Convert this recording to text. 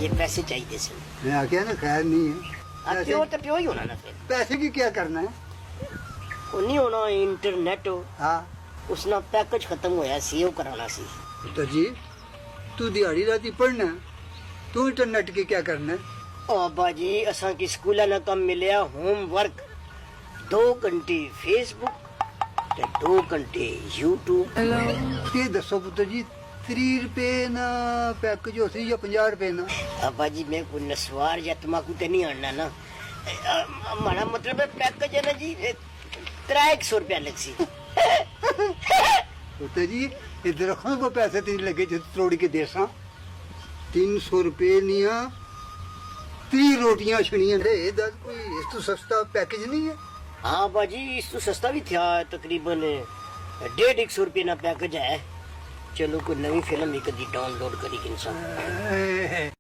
ये पैसे चाहिए थे। मैं आख्या ना खैर नहीं है प्यो तो प्यो ही होना ना फिर। पैसे की क्या करना है वो नहीं होना इंटरनेट हाँ उसना पैकेज खत्म होया सी वो कराना सी। तो जी तू दिहाड़ी राती पढ़ना है, तू इंटरनेट की क्या करना है बाबा जी असा की स्कूल ना कम मिलया होमवर्क 2 घंटे फेसबुक ते 2 घंटे यूट्यूब। ये दसो पुत्र जी 30 रुपए ना पैकेज हो सी या 50 रुपए ना बाबा जी मैं कोई नस्वार या तमाकू ते नहीं आना ना। हमारा मतलब है पैकेज है ना जी 300 रुपया लग सी। पुत्र जी इधर रखो को पैसे तीन लगे जो तोड़ के देसा 300 रुपए निया 3 रोटियां छड़ियां दे दस कोई इस तो सस्ता पैकेज नहीं है। हाँ बाजी इस तो सस्ता भी था तकरीबन 150 रुपये ना पैकेज है। चलो कोई नवी फिल्म ही कदी डाउनलोड करी इंसान।